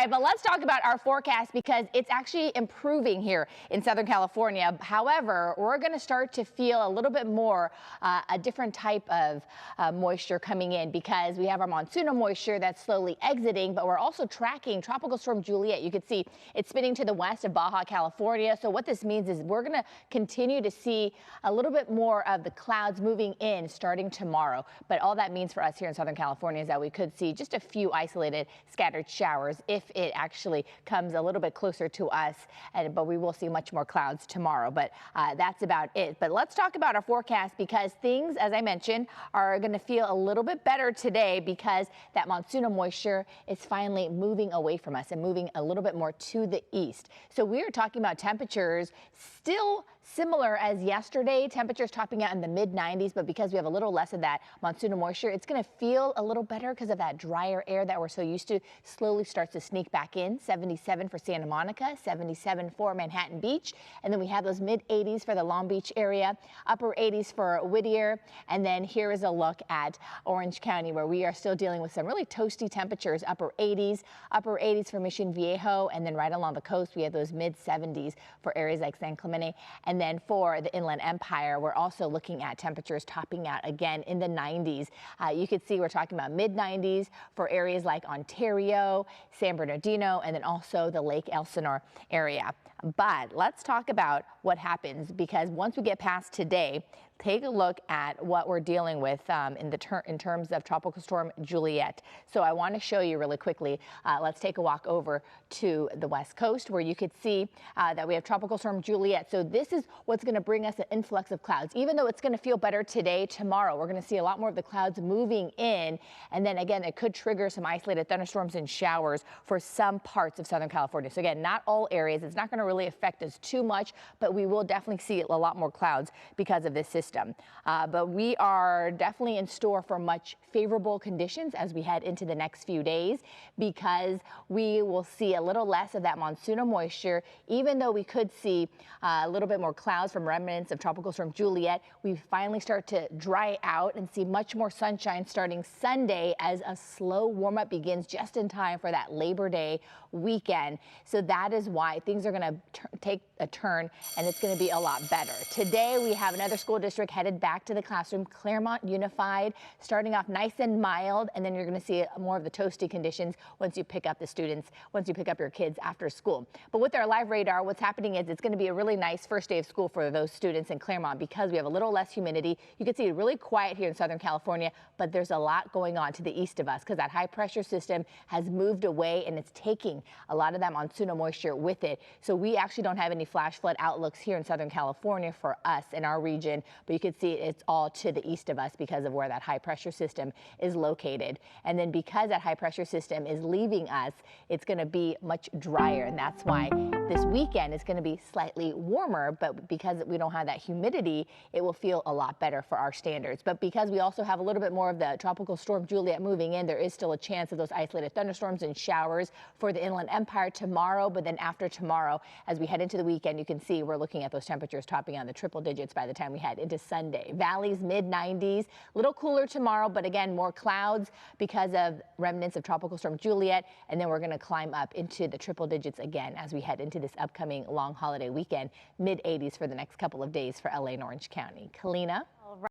right, but let's talk about our forecast because it's actually improving here in Southern California. However, we're going to start to feel a little bit more a different type of moisture coming in because we have our monsoonal moisture that's slowly exiting, but we're also tracking Tropical Storm Juliette. You can see it's spinning to the west of Baja California. So what this means is we're going to continue to see a little bit more of the clouds moving in starting tomorrow. But all that means for us here in Southern California is that we could see just a few isolated scattered showers if it actually comes a little bit closer to us, but we will see much more clouds tomorrow. But that's about it. But let's talk about our forecast because things, as I mentioned, are going to feel a little bit better today because that monsoonal moisture is finally moving away from us and moving a little bit more to the east. So we are talking about temperatures still similar as yesterday, temperatures topping out in the mid-90s, but because we have a little less of that monsoonal moisture, it's going to feel a little better because of that drier air that we're so used to slowly starts to sneak back in. 77 for Santa Monica, 77 for Manhattan Beach, and then we have those mid-80s for the Long Beach area, upper 80s for Whittier, and then here is a look at Orange County where we are still dealing with some really toasty temperatures, upper 80s for Mission Viejo, and then right along the coast we have those mid-70s for areas like San Clemente. And then for the Inland Empire, we're also looking at temperatures topping out again in the 90s. You can see we're talking about mid-90s for areas like Ontario, San Bernardino, and then also the Lake Elsinore area. But let's talk about what happens because once we get past today, take a look at what we're dealing with in terms of Tropical Storm Juliette. So I want to show you really quickly. Let's take a walk over to the west coast where you could see that we have Tropical Storm Juliette. So this is what's going to bring us an influx of clouds. Even though it's going to feel better today, tomorrow we're going to see a lot more of the clouds moving in. And then again, it could trigger some isolated thunderstorms and showers for some parts of Southern California. So again, not all areas. It's not going to really affect us too much, but we will definitely see a lot more clouds because of this system. But we are definitely in store for much favorable conditions as we head into the next few days because we will see a little less of that monsoonal moisture. Even though we could see a little bit more clouds from remnants of Tropical Storm Juliette, we finally start to dry out and see much more sunshine starting Sunday as a slow warm-up begins just in time for that Labor Day weekend. So that is why things are going to take a turn and it's going to be a lot better. Today we have another school district headed back to the classroom, Claremont Unified, starting off nice and mild, and then you're going to see more of the toasty conditions once you pick up the students, once you pick up your kids after school. But with our live radar, what's happening is it's going to be a really nice first day of school for those students in Claremont because we have a little less humidity. You can see it really quiet here in Southern California, but there's a lot going on to the east of us because that high pressure system has moved away and it's taking a lot of that monsoonal moisture with it. So we actually don't have any flash flood outlooks here in Southern California for us in our region, but you can see it's all to the east of us because of where that high pressure system is located. And then because that high pressure system is leaving us, it's going to be much drier. And that's why this weekend is going to be slightly warmer, but because we don't have that humidity, it will feel a lot better for our standards. But because we also have a little bit more of the Tropical Storm Juliette moving in, there is still a chance of those isolated thunderstorms and showers for the Inland Empire tomorrow. But then after tomorrow, as we head into the weekend, you can see we're looking at those temperatures topping on the triple digits by the time we head into Sunday. Valleys mid-90s, a little cooler tomorrow, but again, more clouds because of remnants of Tropical Storm Juliette. And then we're going to climb up into the triple digits again as we head into this upcoming long holiday weekend, mid-80s for the next couple of days for LA and Orange County. Kalina?